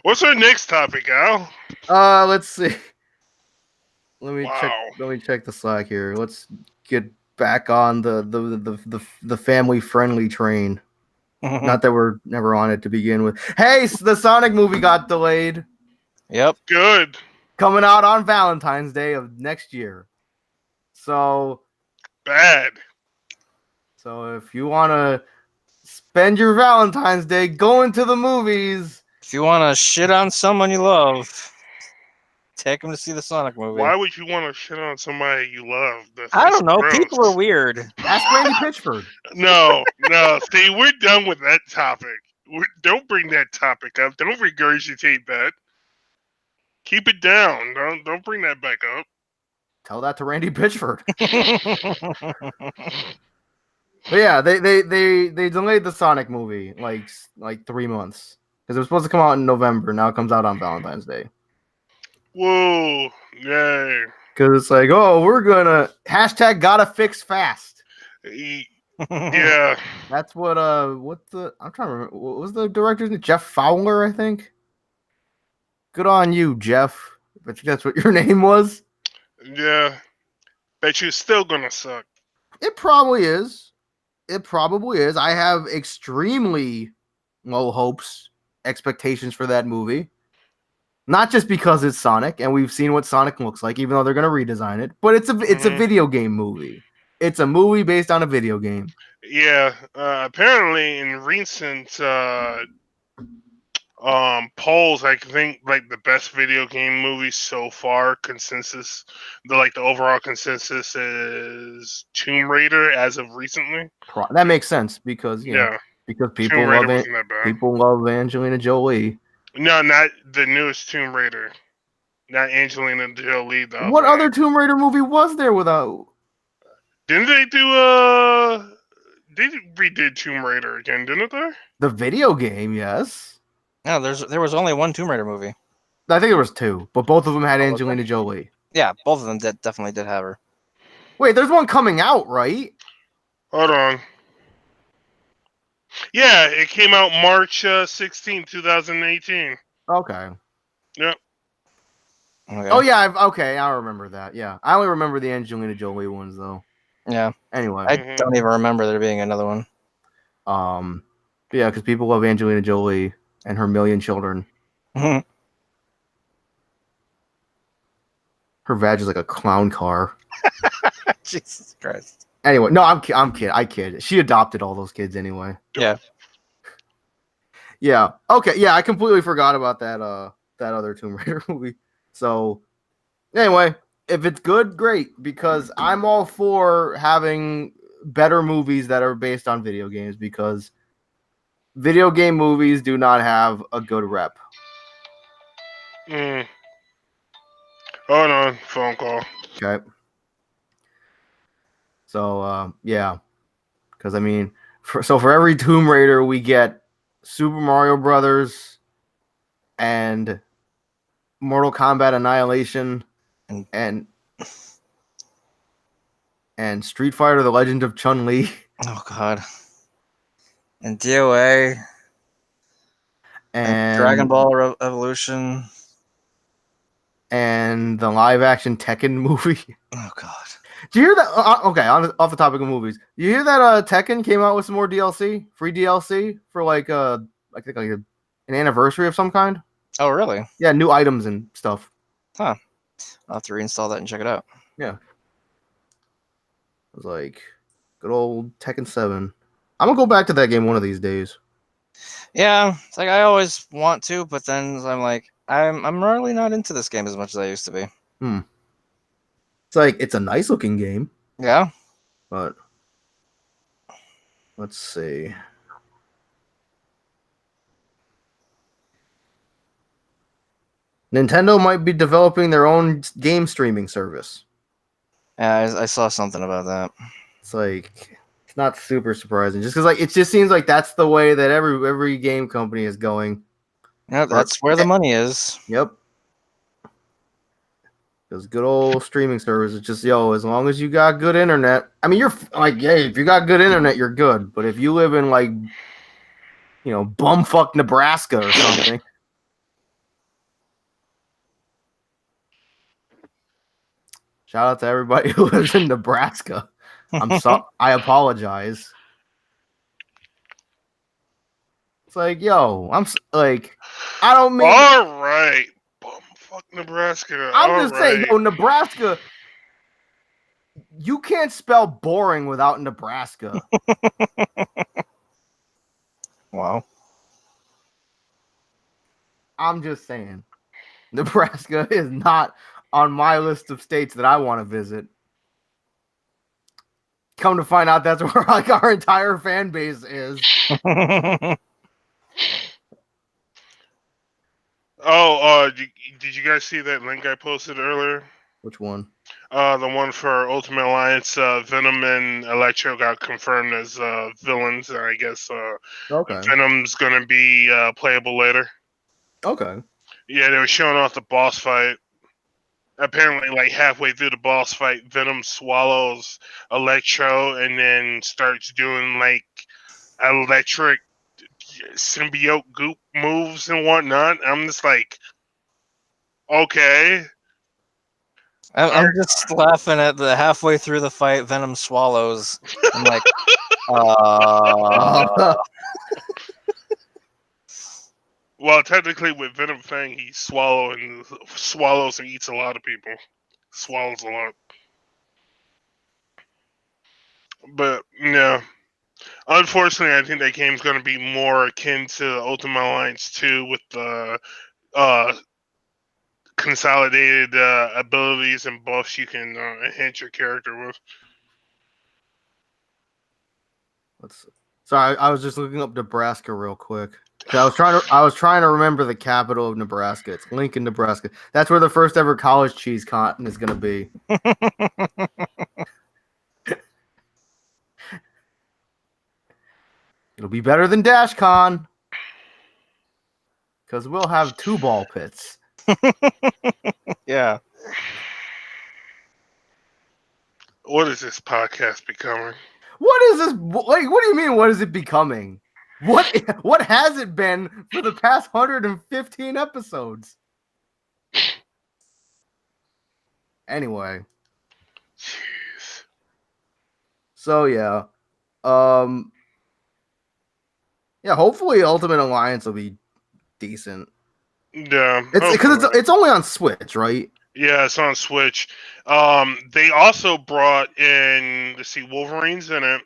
What's our next topic, Al? Let's see. Let me check the Slack here. Let's get back on the family friendly train. Not that we're never on it to begin with. Hey, the Sonic movie got delayed. Yep. Good. Coming out on Valentine's Day of next year. So bad. So if you want to spend your Valentine's Day going to the movies, if you want to shit on someone you love, take them to see the Sonic movie. Why would you want to shit on somebody you love? I don't know. Gross. People are weird. Ask Randy Pitchford. No. See, we're done with that topic. Don't bring that topic up. Don't regurgitate that. Keep it down. Don't bring that back up. Tell that to Randy Pitchford. But yeah, they delayed the Sonic movie like 3 months because it was supposed to come out in November. Now it comes out on Valentine's Day. Whoa! Yay! Because it's like, oh, we're gonna # gotta fix fast. Yeah. That's what I'm trying to remember. What was the director's name? Jeff Fowler, I think. Good on you, Jeff. I think that's what your name was. Yeah. Bet you're still gonna suck. It probably is. I have extremely low hopes, expectations for that movie. Not just because it's Sonic, and we've seen what Sonic looks like, even though they're going to redesign it. But it's a video game movie. It's a movie based on a video game. Yeah. Apparently, in recent polls, I think like the best video game movie so far, the overall consensus is Tomb Raider as of recently. That makes sense because Because Tomb Raider wasn't that bad. People love Angelina Jolie. No, not the newest Tomb Raider. Not Angelina Jolie, though. What other Tomb Raider movie was there without? Didn't they do They redid Tomb Raider again, didn't they? The video game, yes. No, there was only one Tomb Raider movie. I think there was two, but both of them had Angelina Jolie. Yeah, both of them definitely did have her. Wait, there's one coming out, right? Hold on. Yeah, it came out March 16, 2018. Okay. Yep. Okay. Oh yeah, I remember that. Yeah, I only remember the Angelina Jolie ones though. Yeah. Anyway, I don't even remember there being another one. Yeah, because people love Angelina Jolie and her million children. Her vag is like a clown car. Jesus Christ. Anyway, no, I'm kidding. I kid. She adopted all those kids anyway. Yeah. Yeah. Okay. Yeah, I completely forgot about that other Tomb Raider movie. So anyway, if it's good, great, because I'm all for having better movies that are based on video games, because video game movies do not have a good rep. Hold on, phone call. Okay. So yeah, because I mean, for every Tomb Raider we get Super Mario Brothers and Mortal Kombat Annihilation and Street Fighter: The Legend of Chun-Li. Oh God. And DOA. And Dragon Ball Evolution. And the live-action Tekken movie. Oh God. Do you hear that? Okay, off the topic of movies, you hear that Tekken came out with some more DLC, free DLC for I think an anniversary of some kind. Oh really? Yeah, new items and stuff. Huh. I'll have to reinstall that and check it out. Yeah. It was like good old Tekken 7. I'm gonna go back to that game one of these days. Yeah, it's like I always want to, but then I'm like, I'm really not into this game as much as I used to be. It's like it's a nice looking game. Yeah. But let's see. Nintendo might be developing their own game streaming service. Yeah, I saw something about that. It's like it's not super surprising, just because it just seems like that's the way that every game company is going. Yeah, that's where the money is. Yep. Those good old streaming services, just as long as you got good internet. I mean, you're like, hey, if you got good internet, you're good. But if you live in bumfuck Nebraska or something. Shout out to everybody who lives in Nebraska. I apologize. It's like, I don't mean. All right. Fuck Nebraska. I'm just saying, Nebraska. You can't spell boring without Nebraska. Wow. I'm just saying. Nebraska is not on my list of states that I want to visit. Come to find out, that's where our entire fan base is. Did you guys see that link I posted earlier? Which one? The one for Ultimate Alliance. Venom and Electro got confirmed as villains, and I guess Venom's gonna be playable later. Okay. Yeah, they were showing off the boss fight. Apparently, halfway through the boss fight, Venom swallows Electro and then starts doing electric symbiote goop moves and whatnot. I'm just like, okay. I'm just laughing at the halfway through the fight, Venom swallows. I'm like, Well, technically, with Venom Fang, he swallows and eats a lot of people. Swallows a lot. But, yeah. Unfortunately, I think that game's going to be more akin to Ultimate Alliance 2 with the consolidated abilities and buffs you can enhance your character with. Sorry, I was just looking up Nebraska real quick. I was trying to remember the capital of Nebraska. It's Lincoln, Nebraska. That's where the first ever college cheese con is gonna be. It'll be better than DashCon. Because we'll have 2 ball pits. Yeah. What is this podcast becoming? What is this? Like, what do you mean? What is it becoming? What has it been for the past 115 episodes? Anyway. Jeez. So yeah. Yeah, hopefully Ultimate Alliance will be decent. Yeah. It's because it's only on Switch, right? Yeah, it's on Switch. They also brought in, let's see, Wolverine's in it,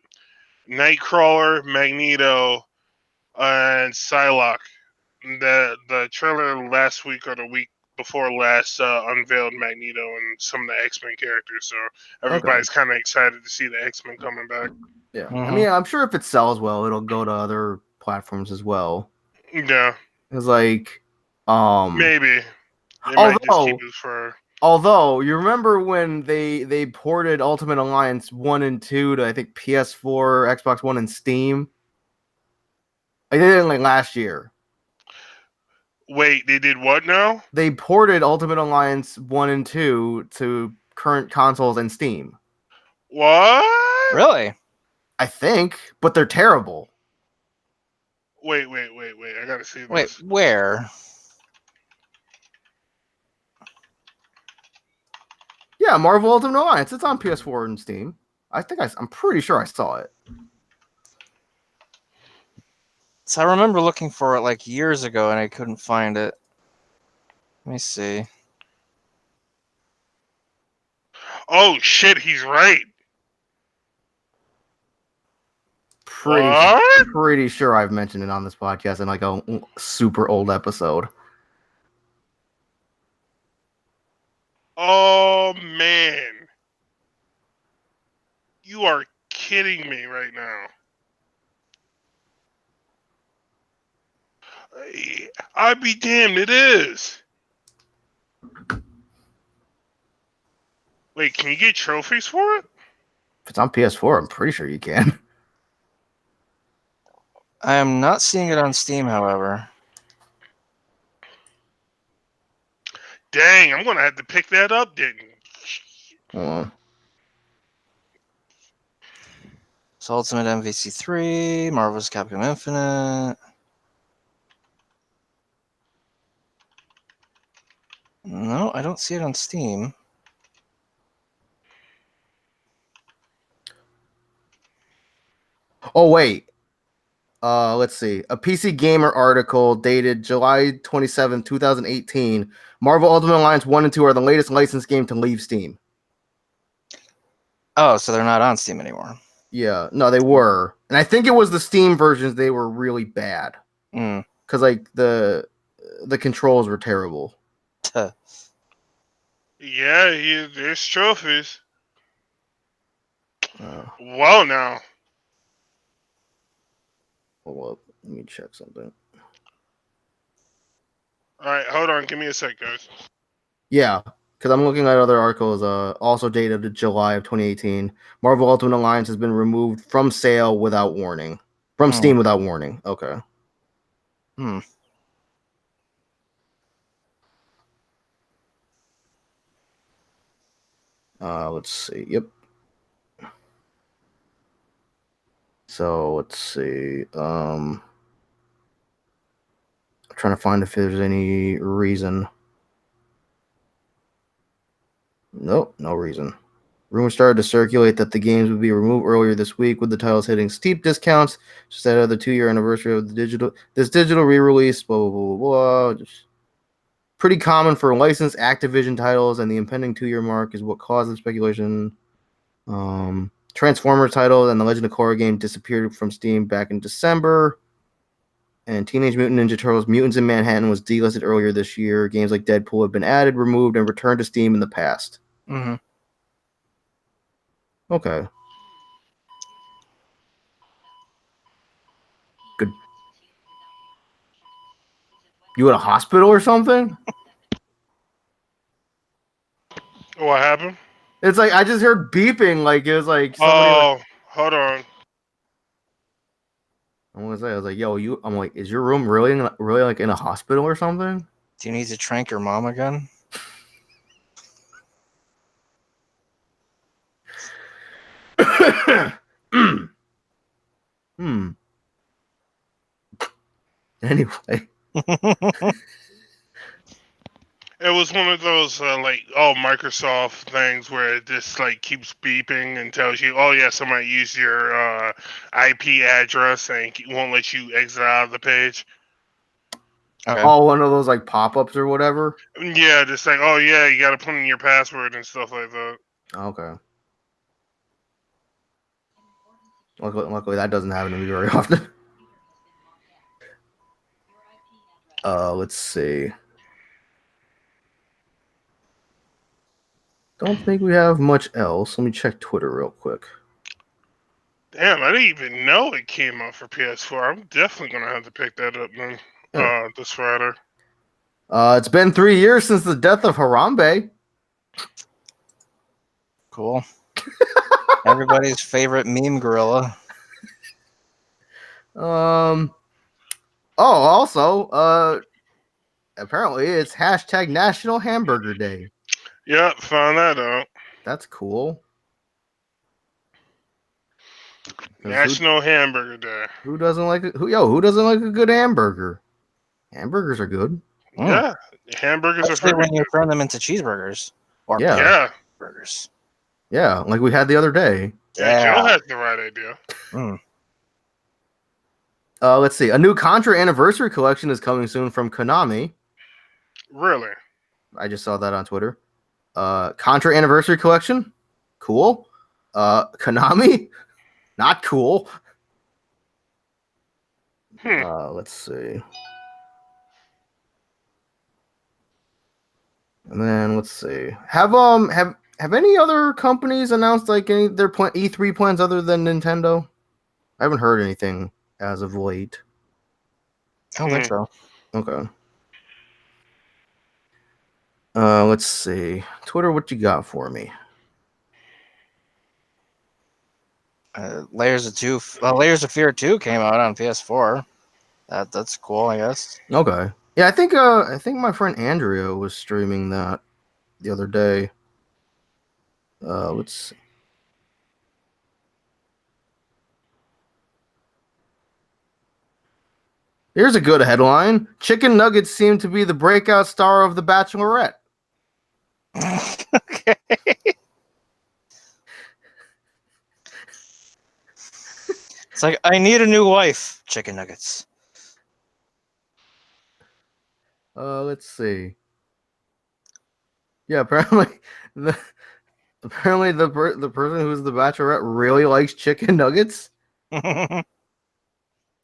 Nightcrawler, Magneto, and Psylocke. The trailer last week or the week before last unveiled Magneto and some of the X-Men characters, so everybody's kind of excited to see the X-Men coming back. Yeah, I mean, I'm sure if it sells well, it'll go to other platforms as well. Yeah, it's like, maybe they might just keep it for. Although you remember when they ported Ultimate Alliance 1 and 2 to I think PS4, Xbox One, and Steam. I did it like last year. Wait, they did what now? They ported Ultimate Alliance 1 and 2 to current consoles and Steam. What? Really? I think, but they're terrible. Wait. I gotta see this. Wait, where? Yeah, Marvel Ultimate Alliance. It's on PS4 and Steam. I'm pretty sure I saw it. So I remember looking for it like years ago and I couldn't find it. Let me see. Oh shit, he's right. Pretty sure I've mentioned it on this podcast in like a super old episode. Oh man. You are kidding me right now. I'd be damned, it is. Wait, can you get trophies for it? If it's on PS4, I'm pretty sure you can. I am not seeing it on Steam, however. Dang, I'm gonna have to pick that up then. So Ultimate MVC3, Marvel's Capcom Infinite. No, I don't see it on Steam. Oh, wait. Let's see. A PC Gamer article dated July 27, 2018. Marvel Ultimate Alliance 1 and 2 are the latest licensed game to leave Steam. Oh, so they're not on Steam anymore. Yeah. No, they were. And I think it was the Steam versions, they were really bad. Because, like, the controls were terrible. Yeah, there's trophies. Wow, now. Hold up. Let me check something. Alright, hold on. Give me a sec, guys. Yeah, because I'm looking at other articles also dated to July of 2018. Marvel Ultimate Alliance has been removed from sale without warning. From Steam without warning. Okay. Let's see. Yep. So let's see. I'm trying to find if there's any reason. Nope, no reason. Rumors started to circulate that the games would be removed earlier this week, with the titles hitting steep discounts just ahead of the 2-year anniversary of this digital re-release. Blah blah blah blah. Just pretty common for licensed Activision titles, and the impending 2-year mark is what caused the speculation. Transformers title and the Legend of Korra game disappeared from Steam back in December. And Teenage Mutant Ninja Turtles Mutants in Manhattan was delisted earlier this year. Games like Deadpool have been added, removed, and returned to Steam in the past. Okay. You at a hospital or something? What happened? It's like I just heard beeping. Like it was like somebody. Oh, hold on. I was like, yo, you. I'm like, is your room really like in a hospital or something? Do you need to trank your mom again? Anyway. It was one of those Microsoft things where it just like keeps beeping and tells you, oh yeah, somebody used your IP address and won't let you exit out of the page. Okay. Oh, one of those like pop-ups or whatever. Yeah, just like, oh yeah, you got to put in your password and stuff like that. Okay. Luckily, that doesn't happen to me very often. Let's see. Don't think we have much else. Let me check Twitter real quick. Damn, I didn't even know it came out for PS4. I'm definitely gonna have to pick that up then. Yeah. This Friday. It's been 3 years since the death of Harambe. Cool. Everybody's favorite meme gorilla. Also, apparently it's hashtag National Hamburger Day. Yep, found that out. That's cool. National Hamburger Day. Who doesn't like it? Who doesn't like a good hamburger? Hamburgers are good. Yeah, hamburgers Especially are when you turn them into cheeseburgers or burgers. Yeah, like we had the other day. Yeah, Joe has the right idea. Let's see. A new Contra Anniversary Collection is coming soon from Konami. Really? I just saw that on Twitter. Contra Anniversary Collection? Cool. Konami? Not cool. Let's see. And then let's see. Have any other companies announced like any their E3 plans other than Nintendo? I haven't heard anything as of late. I don't think so. Okay. Let's see. Twitter, what you got for me? Layers of Fear 2 came out on PS4. That's cool, I guess. Okay. Yeah, I think my friend Andrea was streaming that the other day. Let's see. Here's a good headline. Chicken nuggets seem to be the breakout star of The Bachelorette. Okay. It's like, I need a new wife. Chicken nuggets. Let's see. Yeah, apparently the person who's the Bachelorette really likes chicken nuggets.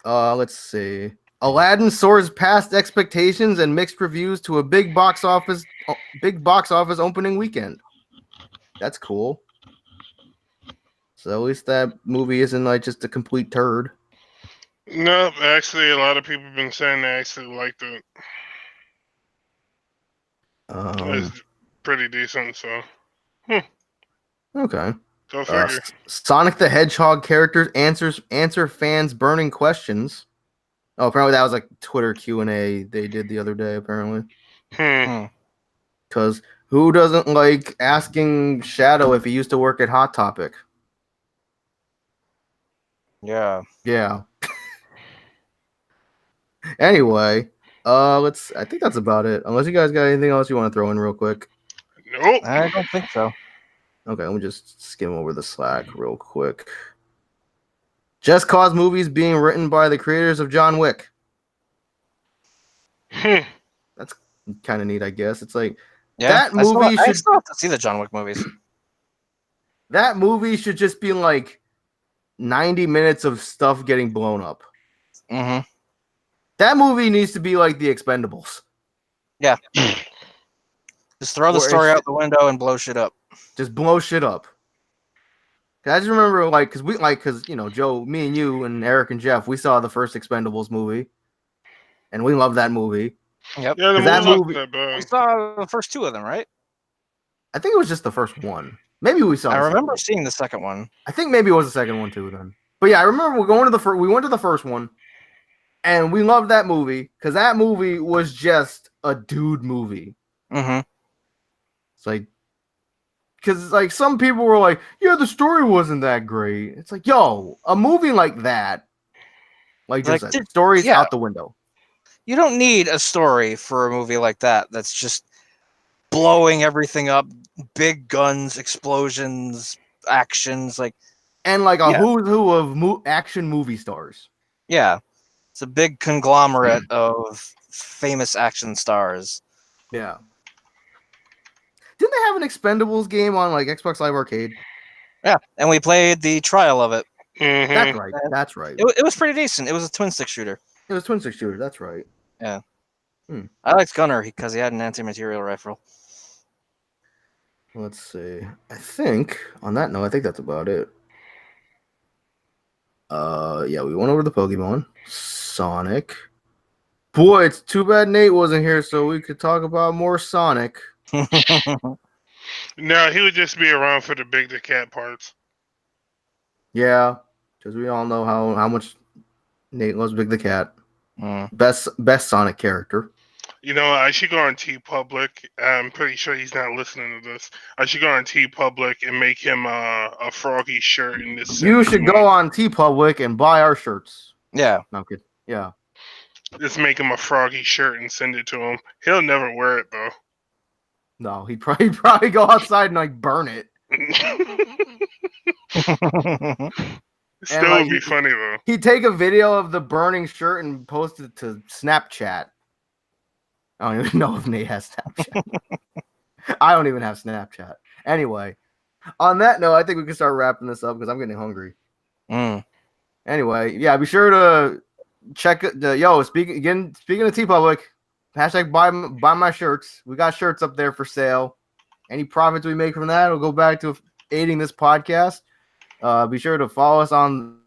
Let's see. Aladdin soars past expectations and mixed reviews to a big box office opening weekend. That's cool. So at least that movie isn't like just a complete turd. No, actually, a lot of people have been saying they actually liked it. It's pretty decent, so. Okay. Go figure. Sonic the Hedgehog characters answer fans' burning questions. Oh, apparently that was like Twitter Q&A they did the other day, apparently. Because who doesn't like asking Shadow if he used to work at Hot Topic? Yeah. Anyway, I think that's about it. Unless you guys got anything else you want to throw in real quick. Nope. I don't think so. Okay, let me just skim over the Slack real quick. Just Cause movies being written by the creators of John Wick. That's kind of neat, I guess. It's like that movie I still have to see the John Wick movies. That movie should just be like 90 minutes of stuff getting blown up. Mm-hmm. That movie needs to be like The Expendables. Yeah. Just throw the story out the window and blow shit up. Just blow shit up. I just remember, because you know, Joe, me and you and Eric and Jeff, we saw the first Expendables movie, and we love that movie. Yep. Yeah, that movie. We saw the first two of them, right? I think it was just the first one. Maybe we saw. I remember seeing the second one. I think maybe it was the second one too. Then, but yeah, I remember we went to the first one, and we loved that movie because that movie was just a dude movie. Mm-hmm. It's like, because like some people were like, yeah, the story wasn't that great. It's like, yo, a movie like that, like just story's out the window. You don't need a story for a movie like that. That's just blowing everything up, big guns, explosions, actions, and like a who's who of action movie stars. Yeah, it's a big conglomerate of famous action stars. Yeah. Didn't they have an Expendables game on like Xbox Live Arcade? Yeah, and we played the trial of it. Mm-hmm. That's right. That's right. It was pretty decent. It was a twin stick shooter. It was twin stick shooter. That's right. Yeah. I liked Gunner because he had an anti-material rifle. Let's see. I think on that note, I think that's about it. Yeah, we went over the Pokemon, Sonic. Boy, it's too bad Nate wasn't here so we could talk about more Sonic. No, he would just be around for the Big the Cat parts. Yeah, because we all know how much Nate loves Big the Cat. Best Sonic character. You know, I should go on TeePublic. I'm pretty sure he's not listening to this. I should go on TeePublic and make him a Froggy shirt in this. You should go on TeePublic and buy our shirts. Yeah. No kid. Yeah. Just make him a Froggy shirt and send it to him. He'll never wear it though. No, he'd probably go outside and like burn it. Still would be funny though. He'd take a video of the burning shirt and post it to Snapchat. I don't even know if Nate has Snapchat. I don't even have Snapchat. Anyway, on that note, I think we can start wrapping this up because I'm getting hungry. Anyway, yeah, be sure to check it. Speaking of TeePublic, hashtag buy my shirts. We got shirts up there for sale. Any profits we make from that will go back to aiding this podcast. Be sure to follow us on